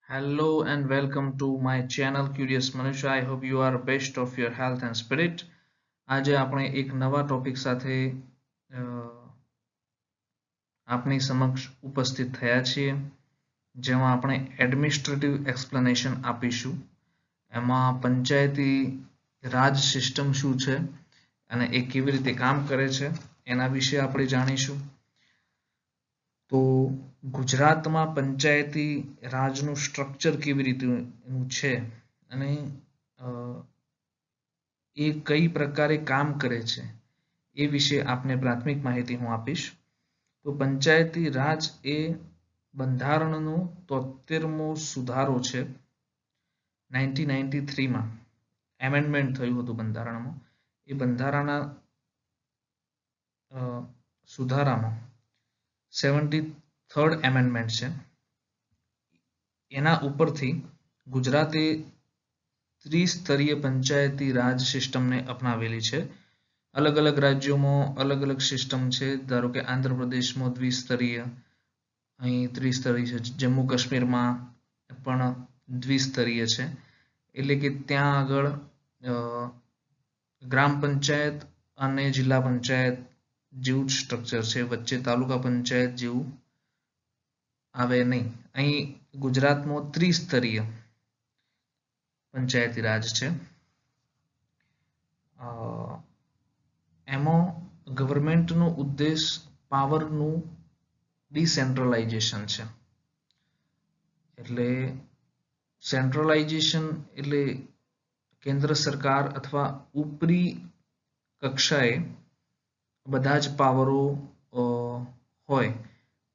Hello and welcome to my channel Curious Manushya. I hope you are best of your health and spirit. આજે આપણે એક નવા topic સાથે આપની સમક્ષ ઉપસ્થિત થયા છીએ જેમાં આપણે એડમિનિસ્ટ્રેટિવ એક્સપ્લેનેશન આપીશું. એમાં પંચાયતી રાજ સિસ્ટમ શું છે અને એ કેવી રીતે કામ કરે છે એના વિશે આપણે જાણીશું. તો ગુજરાતમાં પંચાયતી રાજનું સ્ટ્રક્ચર કેવી રીતનું છે અને એ કઈ પ્રકારે કામ કરે છે એ વિશે આપને પ્રાથમિક માહિતી હું આપીશ. તો પંચાયતી રાજ એ બંધારણનો 73મો સુધારો છે. 1993માં એમેન્ડમેન્ટ થયું હતું બંધારણમાં. એ બંધારણના સુધારામાં 73rd એમેન્ડમેન્ટ છે. એના ઉપરથી ગુજરાતે ત્રિસ્તરીય પંચાયતી રાજ સિસ્ટમને અપનાવેલી છે. અલગ અલગ રાજ્યોમાં અલગ અલગ સિસ્ટમ છે. ધારો કે આંધ્રપ્રદેશમાં દ્વિસ્તરીય, અહીં ત્રિસ્તરીય છે. જમ્મુ કાશ્મીરમાં પણ દ્વિસ્તરીય છે. એટલે કે ત્યાં આગળ ગ્રામ પંચાયત અને જિલ્લા પંચાયત જેવું જ સ્ટ્રક્ચર છે. વચ્ચે તાલુકા પંચાયત જેવું આવે નહીં. અહીં ગુજરાતમાં ત્રિસ્તરીય પંચાયતી રાજ છે. એમાં ગવર્મેન્ટનો ઉદ્દેશ પાવરનું ડિસેન્ટ્રલાઇઝેશન છે. એટલે સેન્ટ્રલાઇઝેશન એટલે કેન્દ્ર સરકાર અથવા ઉપરી કક્ષાએ બધા જ પાવરો હોય,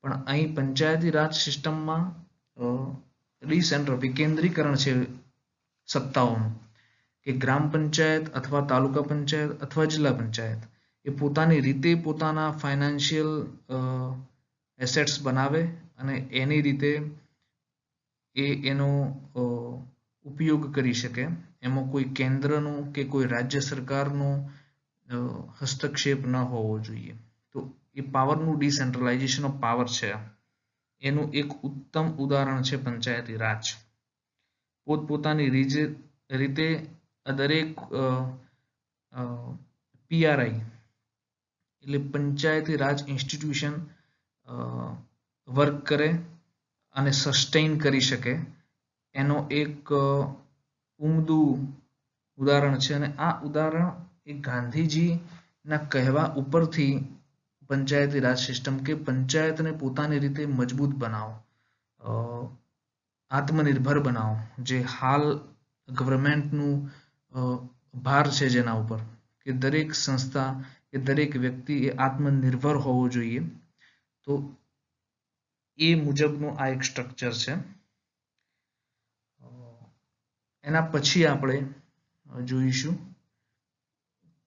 પણ અહીં પંચાયતી રાજ સિસ્ટમમાં વિકેન્દ્રીકરણ છે સત્તાઓનું. કે ગ્રામ પંચાયત અથવા તાલુકા પંચાયત અથવા જિલ્લા પંચાયત એ પોતાની રીતે પોતાના ફાઇનાન્શિયલ એસેટ્સ બનાવે અને એની રીતે એનો ઉપયોગ કરી શકે. એમાં કોઈ કેન્દ્રનું કે કોઈ રાજ્ય સરકારનું હસ્તક્ષેપ ન હોવો જોઈએ. તો એ પાવરનું ડિસેન્ટ્રલાઇઝેશન ઓફ પાવર છે. એનું એક ઉત્તમ ઉદાહરણ છે પંચાયતી રાજ. પોતપોતાની રીતે દરેક પીઆરઆઈ એટલે પંચાયતી રાજ ઇન્સ્ટિટ્યુશન વર્ક કરે અને સસ્ટેઇન કરી શકે એનો એક ઉમદું ઉદાહરણ છે. અને આ ઉદાહરણ એ ગાંધીજીના કહેવા ઉપરથી પંચાયતી રાજ સિસ્ટમ કે પંચાયતને પોતાની રીતે મજબૂત બનાવો, આત્મનિર્ભર બનાવો, જે હાલ ગવર્મેન્ટનું ભાર છે જેના ઉપર કે દરેક સંસ્થા કે દરેક વ્યક્તિ એ આત્મનિર્ભર હોવો જોઈએ. તો એ મુજબનું આ એક સ્ટ્રક્ચર છે. એના પછી આપણે જોઈશું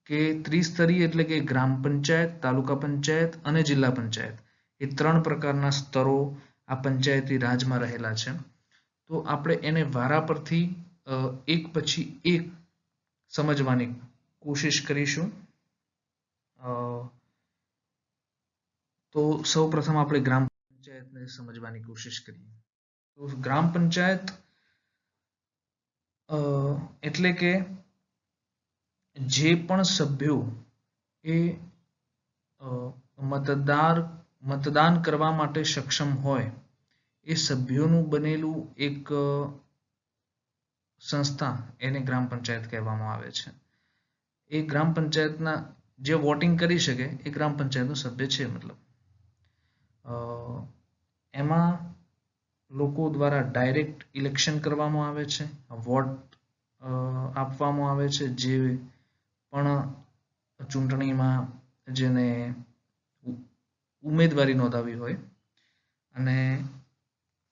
કે ત્રિસ્તરીય એટલે કે ગ્રામ પંચાયત, તાલુકા પંચાયત અને જિલ્લા પંચાયત એ 3 પ્રકારના સ્તરો આ પંચાયતી રાજમાં રહેલા છે. તો આપણે એને વારા પરથી એક પછી એક સમજવાની કોશિશ કરીશું. તો સૌ પ્રથમ આપણે ગ્રામ પંચાયતને સમજવાની કોશિશ કરીએ. તો ગ્રામ પંચાયત એટલે કે જે પણ સભ્યો એ મતદાન કરવા માટે સક્ષમ હોય એ સભ્યોનું બનેલું એક સંસ્થા એને ગ્રામ પંચાયત કહેવામાં આવે છે. એ ગ્રામ પંચાયતના જે વોટિંગ કરી શકે એ ગ્રામ પંચાયતનો સભ્ય છે. મતલબ એમાં લોકો દ્વારા ડાયરેક્ટ ઇલેક્શન કરવામાં આવે છે, વોટ આપવામાં આવે છે. જે પણ ચૂંટણીમાં જેને ઉમેદવારી નોંધાવી હોય અને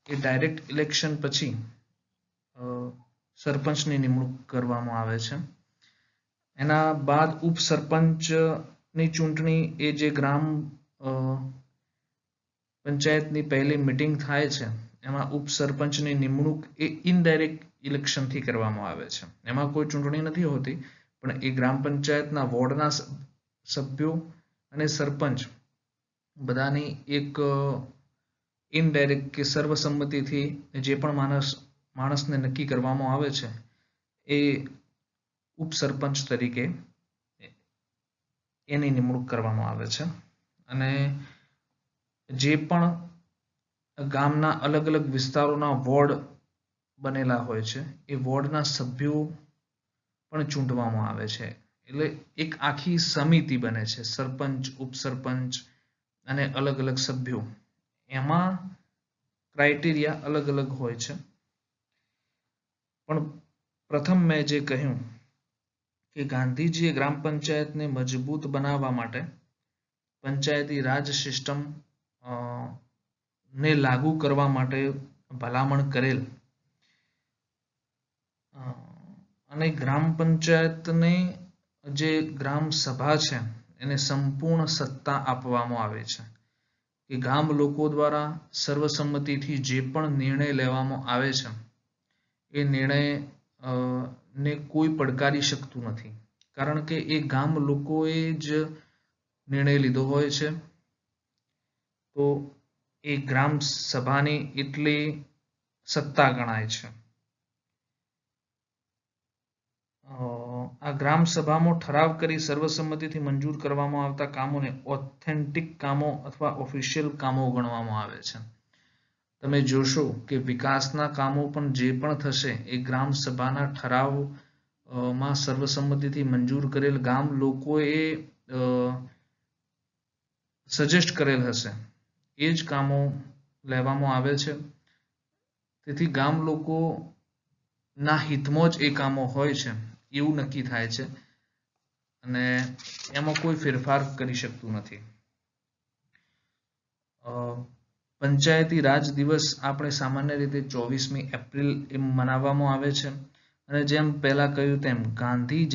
એ ડાયરેક્ટ ઇલેક્શન પછી સરપંચની નિમણૂક કરવામાં આવે છે. એના બાદ ઉપસરપંચની ચૂંટણી એ જે ગ્રામ પંચાયતની પહેલી મિટિંગ થાય છે એમાં ઉપસરપંચની નિમણૂક એ ઇનડાયરેક્ટ ઇલેક્શનથી કરવામાં આવે છે. એમાં કોઈ ચૂંટણી નથી હોતી, પણ એ ગ્રામ પંચાયતના વોર્ડના સભ્યો અને સરપંચ બધાની એક ઇનડાયરેક્ટ કે સર્વસંમતિથી જે પણ માણસને નક્કી કરવામાં આવે છે એ ઉપસરપંચ તરીકે એની નિમણૂક કરવામાં આવે છે. અને જે પણ ગામના અલગ અલગ વિસ્તારોના વોર્ડ બનેલા હોય છે એ વોર્ડના સભ્યો પણ ચૂંટવામાં આવે છે. એટલે એક આખી સમિતિ બને છે, સરપંચ, ઉપસરપંચ અને અલગ અલગ સભ્યો. એમાં ક્રાઇટેરિયા અલગ અલગ હોય છે. પણ પ્રથમ મેં જે કહ્યું કે ગાંધીજીએ ગ્રામ પંચાયતને મજબૂત બનાવવા માટે પંચાયતી રાજ સિસ્ટમ ને લાગુ કરવા માટે ભલામણ કરેલ. અને ગ્રામ પંચાયતને જે ગ્રામ સભા છે એને સંપૂર્ણ સત્તા આપવામાં આવે છે કે ગામ લોકો દ્વારા સર્વસંમતિથી જે પણ નિર્ણય લેવામાં આવે છે એ નિર્ણય ને કોઈ પડકારી શકતું નથી, કારણ કે એ ગામ લોકોએ જ નિર્ણય લીધો હોય છે. તો એ ગ્રામ સભાની એટલી સત્તા ગણાય છે. આ ગ્રામ સભામાં ઠરાવ કરી સર્વસંમતિથી મંજૂર કરવામાં આવતા કામોને ઓથેન્ટિક કામો અથવા ઓફિશિયલ કામો ગણવામાં આવે છે. તમે જોશો કે વિકાસના કામો પણ જે પણ થશે એ ગ્રામ સભાના ઠરાવમાં સર્વસંમતિથી મંજૂર કરેલ ગામ લોકોએ સજેસ્ટ કરેલ હશે એ જ કામો લેવામાં આવે છે. તેથી ગામ લોકોના હિતમાં જ એ કામો હોય છે એવું નક્કી થાય છે અને એમાં કોઈ ફેરફાર કરી શકતું નથી. પંચાયતી રાજ દિવસ આપણે સામાન્ય રીતે 24મી એપ્રિલ એમ મનાવવામાં આવે છે. અને જેમ પહેલા કહ્યું તેમ ગાંધી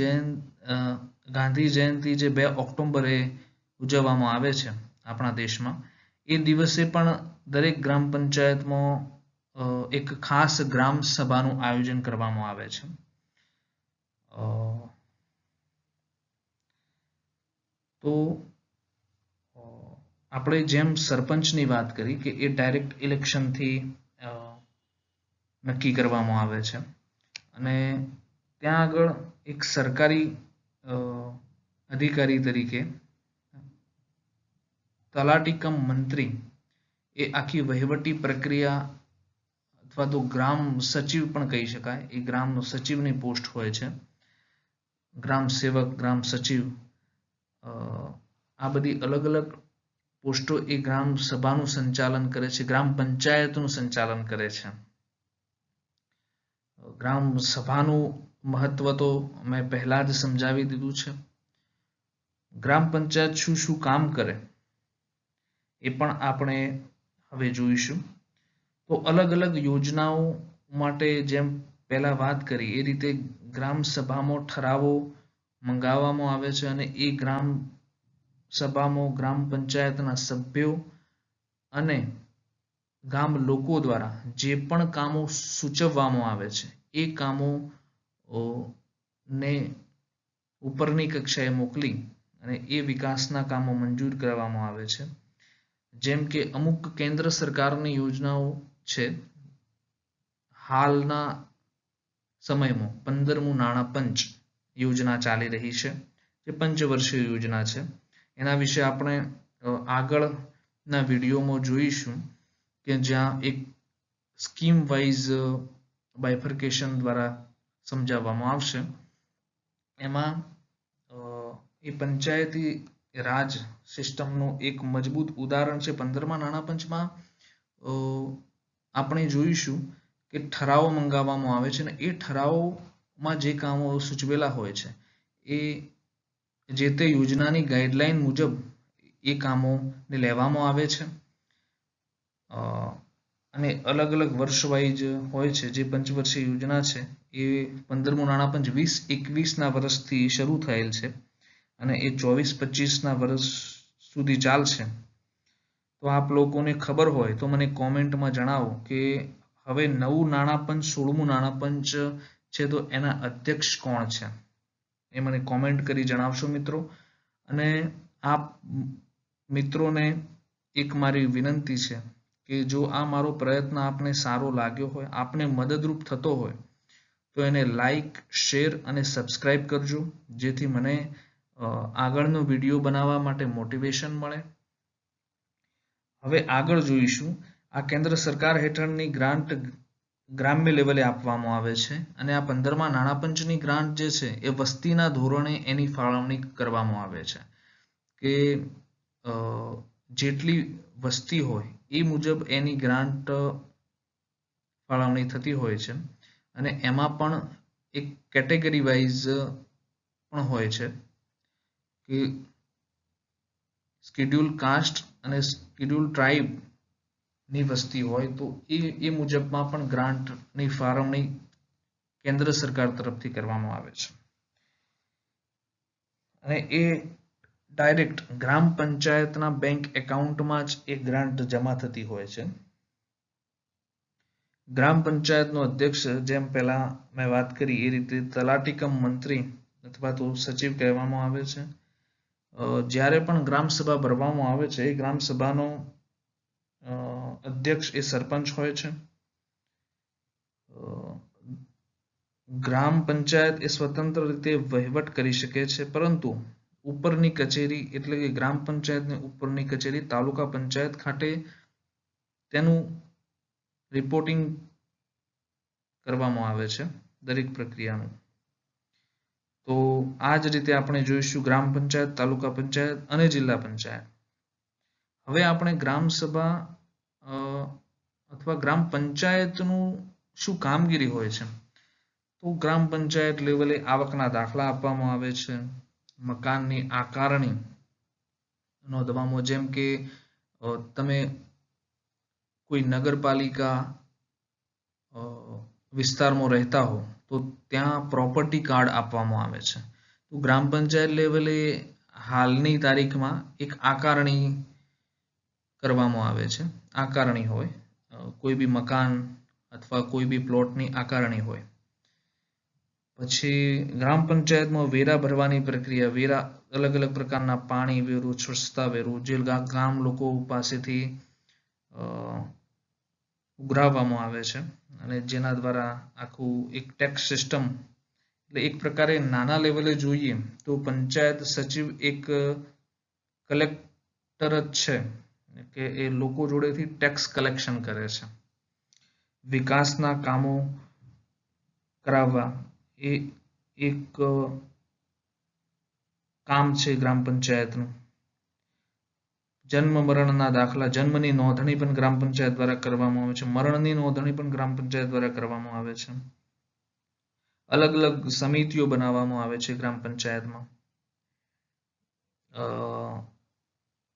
જયંતિ જે 2 ઓક્ટોબરે ઉજવવામાં આવે છે આપણા દેશમાં, એ દિવસે પણ દરેક ગ્રામ પંચાયતમાં એક ખાસ ગ્રામ સભાનું આયોજન કરવામાં આવે છે. તો આપણે જેમ સરપંચની વાત કરી કે એ ડાયરેક્ટ ઇલેક્શનથી નક્કી કરવામાં આવે છે અને ત્યાં આગળ એક સરકારી અધિકારી તરીકે તલાટી કમ મંત્રી એ આખી વહીવટી પ્રક્રિયા અથવા તો ગ્રામ સચિવ પણ કહી શકાય, એ ગ્રામ સચિવની પોસ્ટ હોય છે. ગ્રામ સેવક, ગ્રામ સચિવ, આ બધી અલગ અલગ પોસ્ટો એ ગ્રામ સભાનું સંચાલન કરે છે, ગ્રામ પંચાયતનું સંચાલન કરે છે. ગ્રામ સભાનું મહત્વ તો મેં પહેલા જ સમજાવી દીધું છે. ગ્રામ પંચાયત શું શું કામ કરે એ પણ આપણે હવે જોઈશું. તો અલગ અલગ યોજનાઓ માટે જેમ પહેલા વાત કરી એ રીતે ગ્રામ સભામાં ઠરાવો મંગાવવામાં આવે છે અને એ ગ્રામ સભામાં ગ્રામ પંચાયતના સભ્યો અને ગામ લોકો દ્વારા જે પણ કામો સૂચવવામાં આવે છે એ કામો ને ઉપરની કક્ષાએ મોકલી અને એ વિકાસના કામો મંજૂર કરવામાં આવે છે. જેમ કે અમુક કેન્દ્ર સરકારની યોજનાઓ છે. હાલના સમયમાં 15મું નાણાં પંચ યોજના ચાલી રહી છે, જે પંચવર્ષીય યોજના છે. એના વિશે આપણે આગળના વિડીયોમાં જોઈશું કે જ્યાં એક સ્કીમ વાઇઝ બાયફર્કેશન દ્વારા સમજાવવામાં આવશે. એમાં એ પંચાયતી રાજ સિસ્ટમનું એક મજબૂત ઉદાહરણ છે. 15મા નાણાં પંચમાં આપણે જોઈશું કે ઠરાવો મંગાવવામાં આવે છે અને એ ઠરાવોમાં જે કામો સૂચવેલા હોય છે એ જે તે યોજનાની ગાઈડલાઈન મુજબ એ કામોને લેવામાં આવે છે અને અલગ અલગ વર્ષ વાઇઝ હોય છે. જે પંચવર્ષીય યોજના છે એ 15મું નાણાં પંચ 20-21ના વર્ષથી શરૂ થયેલ છે અને એ 24-25ના વર્ષ સુધી ચાલશે. તો આપ લોકોને ખબર હોય તો મને કોમેન્ટમાં જણાવો કે હવે નવું નાણાં પંચ 16મું નાણાં પંચ છે તો એના અધ્યક્ષ કોણ છે, એ મને કોમેન્ટ કરી જણાવશો મિત્રો. અને આપ મિત્રોને એક મારી વિનંતી છે કે જો આ મારો પ્રયત્ન આપને સારો લાગ્યો હોય, આપને મદદરૂપ થતો હોય, તો એને લાઈક, શેર અને સબસ્ક્રાઈબ કરજો, જેથી મને આગળનો વિડીયો બનાવવા માટે મોટિવેશન મળે. હવે આગળ જોઈશું. આ કેન્દ્ર સરકાર હેઠળની ગ્રાન્ટ ગ્રામ્ય લેવલે આપવામાં આવે છે અને આ 15મા નાણાં પંચની ગ્રાન્ટ જે છે એ વસ્તીના ધોરણે એની ફાળવણી કરવામાં આવે છે કે જેટલી વસ્તી હોય એ મુજબ એની ગ્રાન્ટ ફાળવણી થતી હોય છે અને એમાં પણ એક કેટેગરી વાઇઝ પણ હોય છે કે શિડ્યુલ કાસ્ટ અને શિડ્યુલ ટ્રાઇબ ની વસ્તી હોય તો એ મુજબમાં પણ ગ્રાન્ટની ફાળવણી કેન્દ્ર સરકાર તરફથી કરવામાં આવે છે અને એ ડાયરેક્ટ ગ્રામ પંચાયતના બેંક એકાઉન્ટમાં જ એ ગ્રાન્ટ જમા થતી હોય છે. ગ્રામ પંચાયતનો અધ્યક્ષ જેમ પહેલા મેં વાત કરી એ રીતે તલાટી કમ મંત્રી અથવા તો સચિવ કહેવામાં આવે છે. જ્યારે પણ ગ્રામ સભા ભરવામાં આવે છે એ ગ્રામ સભાનો અધ્યક્ષ એ સરપંચ હોય છે. ગ્રામ પંચાયત એ સ્વતંત્ર રીતે વહીવટ કરી શકે છે, પરંતુ ઉપરની કચેરી એટલે કે ગ્રામ પંચાયતની ઉપરની કચેરી તાલુકા પંચાયત ખાતે તેનું રિપોર્ટિંગ કરવામાં આવે છે દરેક પ્રક્રિયાનું. તો આ જ રીતે આપણે જોઈશું ગ્રામ પંચાયત, તાલુકા પંચાયત અને જિલ્લા પંચાયત. હવે આપણે ગ્રામ સભા અથવા ગ્રામ પંચાયતનું શું કામગીરી હોય છે, તો ગ્રામ પંચાયત લેવલે આવકના દાખલા આપવામાં આવે છે, મકાનની આકારણી નોંધવામાં, જેમ કે તમે કોઈ નગરપાલિકા વિસ્તારમાં રહેતા હો તો ત્યાં પ્રોપર્ટી કાર્ડ આપવામાં આવે છે. તો ગ્રામ પંચાયત લેવલે હાલની તારીખમાં એક આકારણી કરવામાં આવે છે. આકારણી હોય કોઈ બી મકાન અથવા કોઈ બી પ્લોટની આકારણી હોય. પછી ગ્રામ પંચાયતમાં વેરા ભરવાની પ્રક્રિયા, વેરા અલગ અલગ પ્રકારના પાણી વેરું, સ્વચ્છતા વેરું, જે ગામ લોકો પાસેથી ઉઘરાવવામાં આવે છે અને જેના દ્વારા આખું એક ટેક્સ સિસ્ટમ, એટલે એક પ્રકારે નાના લેવલે જોઈએ તો પંચાયત સચિવ એક કલેક્ટર જ છે કે એ લોકો જોડેથી ટેક્સ કલેક્શન કરે છે. વિકાસના કામો કરાવવા એ એક કામ છે ગ્રામ પંચાયતનું. જન્મ મરણના દાખલા, જન્મની નોંધણી પણ ગ્રામ પંચાયત દ્વારા કરવામાં આવે છે, મરણની નોંધણી પણ ગ્રામ પંચાયત દ્વારા કરવામાં આવે છે. અલગ અલગ સમિતિઓ બનાવવામાં આવે છે ગ્રામ પંચાયતમાં.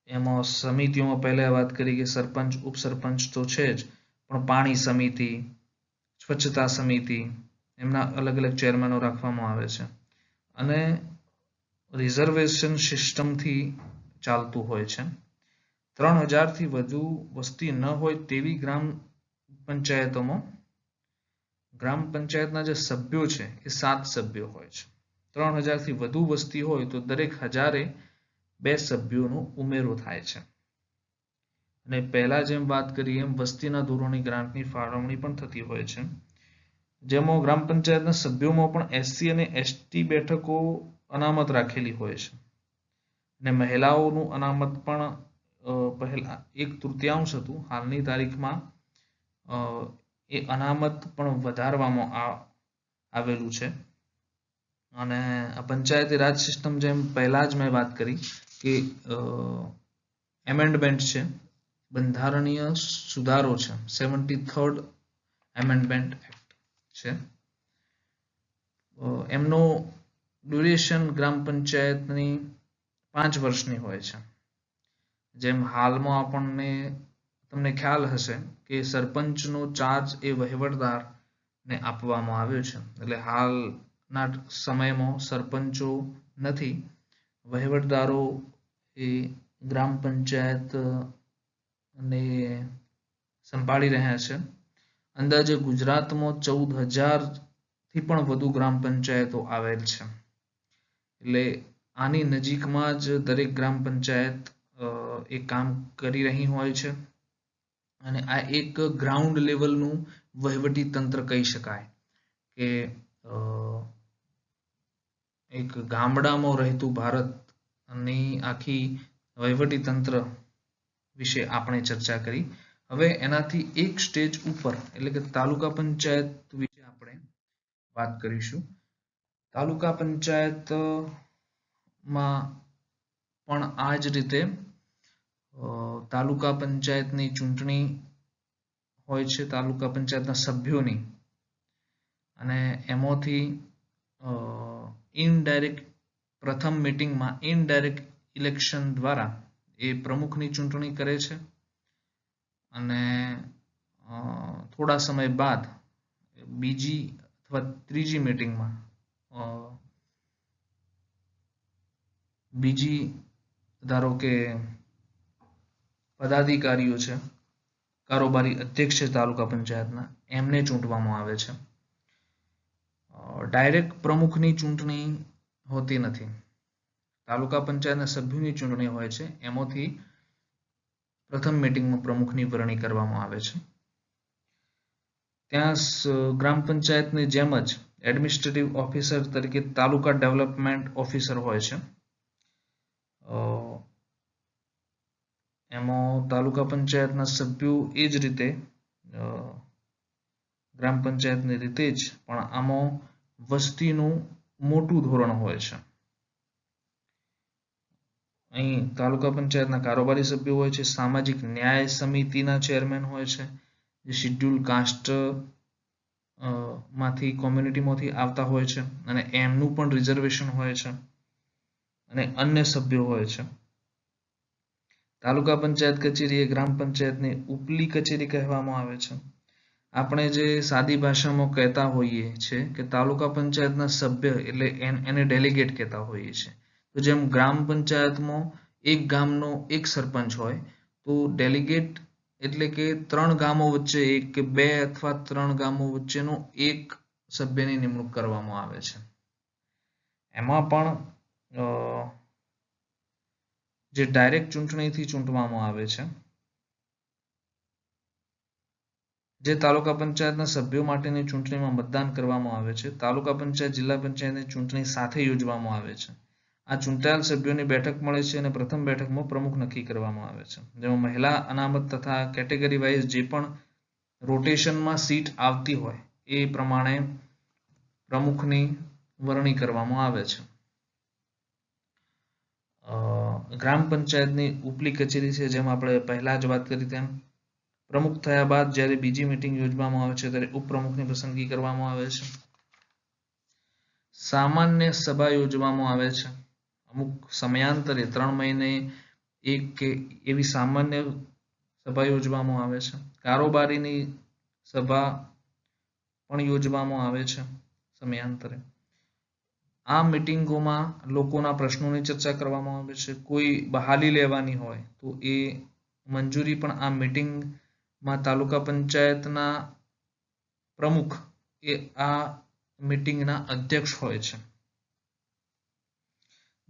એમાં સમિતિઓમાં પહેલા વાત કરી કે સરપંચ, ઉપસરપંચ તો છે જ, પણ પાણી સમિતિ, સ્વચ્છતા સમિતિ, એમના અલગ અલગ ચેરમેનો રાખવામાં આવે છે અને રિઝર્વેશન સિસ્ટમથી ચાલતું હોય છે. 3000થી વધુ વસ્તી ન હોય તેવી ગ્રામ પંચાયતોમાં ગ્રામ પંચાયતના જે સભ્યો છે એ 7 સભ્યો હોય છે. 3000થી વધુ વસ્તી હોય તો દરેક 1000એ 2 સભ્યોનો ઉમેરો થાય છે. અને પહેલા જેમ વાત કરી એમ વસ્તીના ધોરણે ગ્રાન્ટની ફાળવણી પણ થતી હોય છે, જેમાં ગ્રામ પંચાયતના સભ્યોમાં પણ એસસી અને એસટી બેઠકો અનામત રાખેલી હોય છે અને મહિલાઓનું અનામત પણ પહેલા 1/3 હતું. હાલની તારીખમાં એ અનામત પણ વધારવામાં આવેલું છે. અને આ પંચાયતી રાજ સિસ્ટમ જેમ પહેલા જ મેં વાત કરી કે એમેન્ડમેન્ટ છે, બંધારણીય સુધારો છે, 73rd એમેન્ડમેન્ટ એક્ટ છે. એમનો ડ્યુરેશન ગ્રામ પંચાયતની 5 વર્ષની હોય છે. જેમ હાલમાં તમને ખ્યાલ હશે કે સરપંચનો ચાર્જ એ વહીવટદારને આપવામાં આવ્યો છે. એટલે હાલના સમયમાં સરપંચો નથી, વહીવટદારો એ ગ્રામ પંચાયતને સંભાળી રહ્યા છે. અંદાજે ગુજરાતમાં 14,000થી પણ વધુ ગ્રામ પંચાયતો આવેલ છે. એટલે આની નજીકમાં જ દરેક ગ્રામ પંચાયત એ કામ કરી રહી હોય છે. અને આ એક ગ્રાઉન્ડ લેવલનું વહીવટી તંત્ર કહી શકાય કે એક ગામડામાં રહેતું ભારતની આખી વહીવટી તંત્ર વિશે આપણે ચર્ચા કરી. હવે એનાથી એક સ્ટેજ ઉપર એટલે કે તાલુકા પંચાયત વિશે આપણે વાત કરીશું. તાલુકા પંચાયતમાં પણ આ જ રીતે તાલુકા પંચાયતની ચૂંટણી હોય છે, તાલુકા પંચાયતના સભ્યોની, અને એમાંથી ઇનડાયરેક્ટ પ્રથમ મીટિંગમાં ઇનડાયરેક્ટ ઇલેક્શન દ્વારા એ પ્રમુખની ચૂંટણી કરે છે અને થોડા સમય બાદ બીજી અથવા ત્રીજી મીટિંગમાં બીજી ધારો કે પદાધિકારીઓ છે, કારોબારી અધ્યક્ષ છે તાલુકા પંચાયતના, એમને ચૂંટવામાં આવે છે. ડાયરેક્ટ પ્રમુખની ચૂંટણી હોતી નથી. તાલુકા પંચાયતના સભ્યોની ચૂંટણી હોય છે. એમાંથી પ્રથમ મીટિંગમાં પ્રમુખની વરણી કરવામાં આવે છે. ત્યાં ગ્રામ પંચાયતની જેમ જ એડમિનિસ્ટ્રેટિવ ઓફિસર તરીકે તાલુકા ડેવલપમેન્ટ ઓફિસર હોય છે. એમાં તાલુકા પંચાયતના સભ્યો એ જ રીતે ગ્રામ પંચાયતની રીતે જ પણ આમાં વસ્તીનું મોટું ધોરણ હોય છે. અહીં તાલુકા પંચાયતના કારોબારી સભ્યો હોય છે, સામાજિક ન્યાય સમિતિના ચેરમેન હોય છે, જે શિડ્યુલ કાસ્ટ માંથી કોમ્યુનિટીમાંથી આવતા હોય છે અને એમનું પણ રિઝર્વેશન હોય છે, અને અન્ય સભ્યો હોય છે. તાલુકા પંચાયત કચેરી એ ગ્રામ પંચાયતની ઉપલી કચેરી કહેવામાં આવે છે. આપણે જે સાદી ભાષામાં કહેતા હોઈએ છે કે તાલુકા પંચાયતના સભ્ય એટલે એને ડેલિગેટ કહેતા હોઈએ છે. તો જેમ ગ્રામ પંચાયતમાં એક ગામનો એક સરપંચ હોય, તો ડેલિગેટ એટલે કે 3 ગામો વચ્ચે એક કે 2 અથવા 3 ગામો વચ્ચેનો એક સભ્યની નિમણૂક કરવામાં આવે છે. એમાં પણ જે ડાયરેક્ટ ચૂંટણીથી ચૂંટવામાં આવે છે, જે તાલુકા પંચાયતના સભ્યો માટેની ચૂંટણીમાં મતદાન કરવામાં આવે છે, તાલુકા પંચાયત જિલ્લા પંચાયતની ચૂંટણી સાથે યોજવામાં આવે છે. આ ચૂંટાયેલ સભ્યોની બેઠક મળે છે અને પ્રથમ બેઠકમાં પ્રમુખ નક્કી કરવામાં આવે છે, જેમાં મહિલા અનામત તથા કેટેગરી વાઇઝ જે પણ રોટેશનમાં સીટ આવતી હોય એ પ્રમાણે પ્રમુખની વરણી કરવામાં આવે છે. ગ્રામ પંચાયતની ઉપલી કચેરી છે, જેમ આપણે પહેલા જ વાત કરી તેમ પ્રમુખ થયા બાદ જ્યારે બીજી મીટિંગ યોજવામાં આવે છે ત્યારે ઉપપ્રમુખની પસંદગી કરવામાં આવે છે. સામાન્ય સભા યોજવામાં આવે છે. અમુક સમયાંતરે 3 મહિને એક કે એવી સામાન્ય સભા યોજવામાં આવે છે. કારોબારીની સભા પણ યોજવામાં આવે છે સમયાંતરે. આ મીટિંગોમાં લોકોના પ્રશ્નોની ચર્ચા કરવામાં આવે છે. કોઈ બહાલી લેવાની હોય તો એ મંજૂરી પણ આ મીટિંગમાં તાલુકા પંચાયતના પ્રમુખ એ આ મીટિંગના અધ્યક્ષ હોય છે.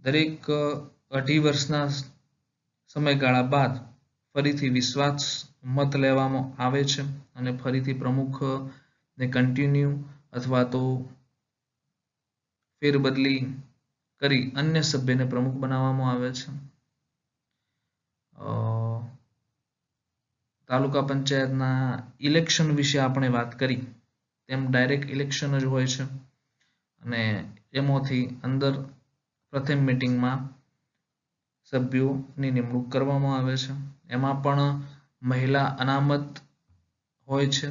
દરેક 2.5 વર્ષના સમયગાળા બાદ ફરીથી વિશ્વાસ મત લેવામાં આવે છે અને ફરીથી પ્રમુખને કન્ટિન્યુ અથવા તો ફેરબદલી કરી અન્ય સભ્યને પ્રમુખ બનાવવામાં આવે છે. તાલુકા પંચાયતના ઇલેક્શન વિશે આપણે વાત કરી તેમ ડાયરેક્ટ ઇલેક્શન જ હોય છે અને એમાંથી અંદર પ્રથમ મીટિંગમાં સભ્યોની નિમણૂક કરવામાં આવે છે. એમાં પણ મહિલા અનામત હોય છે,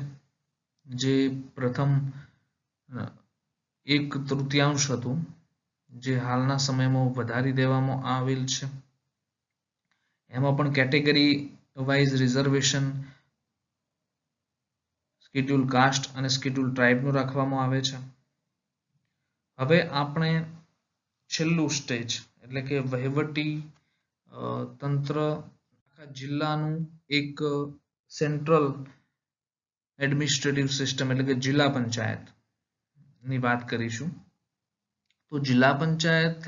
જે પ્રથમ 1/3 હતું, જે હાલના સમયમાં વધારી દેવામાં આવેલ છે. એમાં પણ category wise reservation schedule cast અને શિડ્યુલ ટ્રાઇબનું રાખવામાં આવે છે. હવે આપણે છેલ્લું સ્ટેજ એટલે કે વહીવટી તંત્ર આખા જિલ્લાનું એક સેન્ટ્રલ એડમિનિસ્ટ્રેટિવ સિસ્ટમ એટલે કે જિલ્લા પંચાયત ની વાત કરીશું. તો જિલ્લા પંચાયત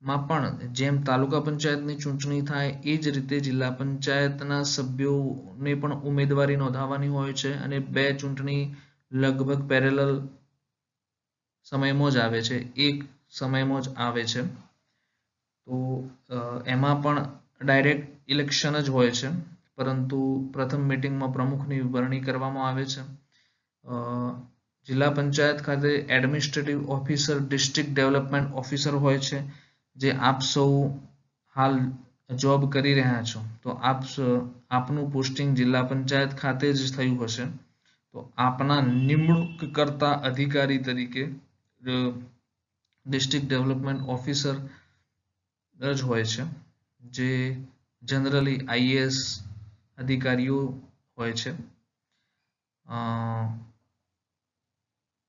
માં પણ જેમ તાલુકા પંચાયતની ચૂંટણી થાય એ જ રીતે જિલ્લા પંચાયતના સભ્યોને પણ ઉમેદવારી નોંધાવવાની હોય છે અને બે ચૂંટણી લગભગ પેરેલલ સમયમાં જ આવે છે, એક સમયમાં જ આવે છે. તો એમાં પણ ડાયરેક્ટ ઇલેક્શન જ હોય છે, પરંતુ પ્રથમ મીટિંગમાં પ્રમુખની વરણી કરવામાં આવે છે. જિલ્લા પંચાયત ખાતે administrative officer, district development officer હોય છે, જે આપ સૌ હાલ જોબ કરી રહ્યા છો. તો આપનું પોસ્ટિંગ જિલ્લા પંચાયત ખાતે જ થયું હશે. તો આપના નિમણૂક કરતા અધિકારી તરીકે ડિસ્ટ્રિક્ટ ડેવલપમેન્ટ ઓફિસર જ હોય છે, જે જનરલી આઈએએસ અધિકારીઓ હોય છે.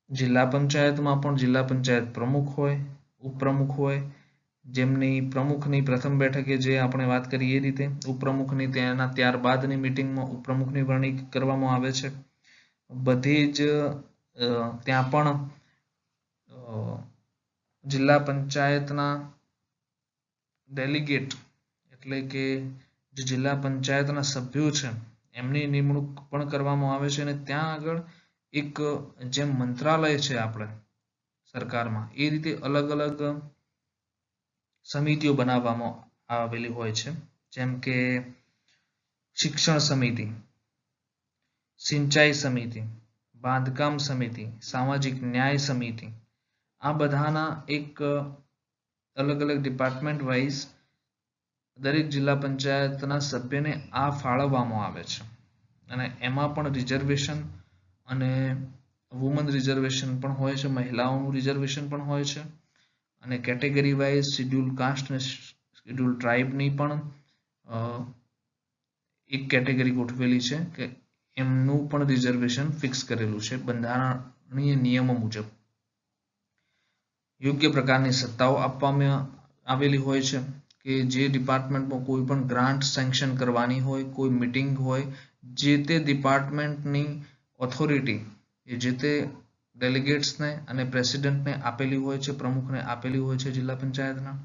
જિલ્લા પંચાયતમાં પણ જિલ્લા પંચાયત પ્રમુખ હોય, ઉપપ્રમુખ હોય, જેમની પ્રમુખની પ્રથમ બેઠકે જે આપણે વાત કરી એ રીતે ઉપપ્રમુખની તેના ત્યારબાદની મિટિંગમાં ઉપપ્રમુખની વરણી કરવામાં આવે છે. બધી જ ત્યાં પણ જિલ્લા પંચાયતના ડેલિગેટ એટલે કે જે જિલ્લા પંચાયતના સભ્યો છે એમની નિમણૂક પણ કરવામાં આવે છે અને ત્યાં આગળ એક જેમ મંત્રાલય છે આપણે સરકારમાં એ રીતે અલગ અલગ સમિતિઓ બનાવવામાં આવેલી હોય છે, જેમ કે શિક્ષણ સમિતિ, સિંચાઈ સમિતિ, બાંધકામ સમિતિ, સામાજિક ન્યાય સમિતિ. આ બધાના એક અલગ અલગ ડિપાર્ટમેન્ટ વાઇઝ દરેક જિલ્લા પંચાયતના સભ્યને આ ફાળવવામાં આવે છે અને એમાં પણ રિઝર્વેશન અને વુમન રિઝર્વેશન પણ હોય છે, મહિલાઓનું રિઝર્વેશન પણ હોય છે અને કેટેગરી વાઇઝ શિડ્યુલ કાસ્ટ અને શિડ્યુલ ટ્રાઇબની પણ એક કેટેગરી ગોઠવેલી છે કે એમનું પણ રિઝર્વેશન ફિક્સ કરેલું છે બંધારણીય નિયમો મુજબ. યોગ્ય પ્રકારની સત્તાઓ આપવામાં આવેલી હોય છે કે જે ડિપાર્ટમેન્ટમાં કોઈ પણ ગ્રાન્ટ સેન્કશન કરવાની હોય, કોઈ મીટિંગ હોય, જે તે ડિપાર્ટમેન્ટની ઓથોરિટી એ જે તે ડેલિગેટ્સને અને પ્રેસિડેન્ટને આપેલી હોય છે, પ્રમુખને આપેલી હોય છે જિલ્લા પંચાયતના,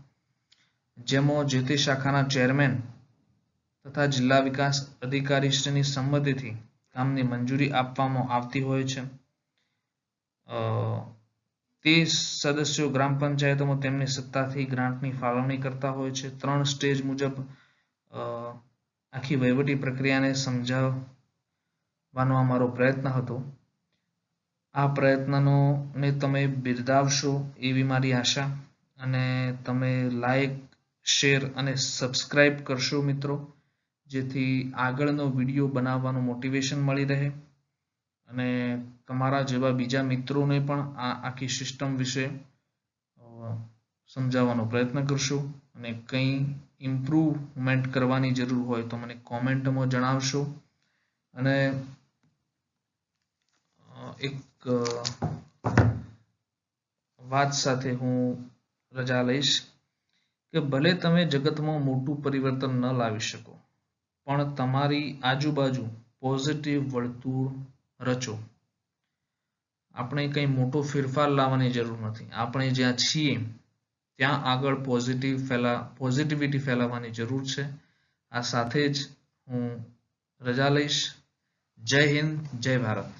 જેમાં જે તે શાખાના ચેરમેન તથા જિલ્લા વિકાસ અધિકારીશ્રીની સંમતિથી કામની મંજૂરી આપવામાં આવતી હોય છે. તે સદસ્યો ગ્રામ પંચાયતોમાં તેમની સત્તાથી ગ્રાન્ટની ફાળવણી કરતા હોય છે. 3 સ્ટેજ મુજબ આખી વહીવટી પ્રક્રિયાને સમજાવવાનો અમારો પ્રયત્ન હતો. આ પ્રયત્નને તમે બિરદાવશો એવી મારી આશા, અને તમે લાઈક, શેર અને સબસ્ક્રાઈબ કરશો મિત્રો, જેથી આગળનો વિડીયો બનાવવાનું મોટિવેશન મળી રહે અને તમારા જેવા બીજા મિત્રોને પણ આ આખી સિસ્ટમ વિશે સમજાવવાનો પ્રયત્ન કરશો અને કંઈ ઇમ્પ્રુવમેન્ટ કરવાની જરૂર હોય તો મને કોમેન્ટમાં જણાવશો. અને એક વાત સાથે હું રજા લઈશ કે ભલે તમે જગતમાં મોટું પરિવર્તન ન લાવી શકો, પણ તમારી આજુબાજુ પોઝિટિવ વર્તુળ રચો. આપણે કંઈ મોટો ફેરફાર લાવવાની જરૂર નથી. આપણે જ્યાં છીએ ત્યાં આગળ પોઝિટિવિટી ફેલાવવાની જરૂર છે. આ સાથે જ હું રજા લઈશ. જય હિન્દ, જય ભારત.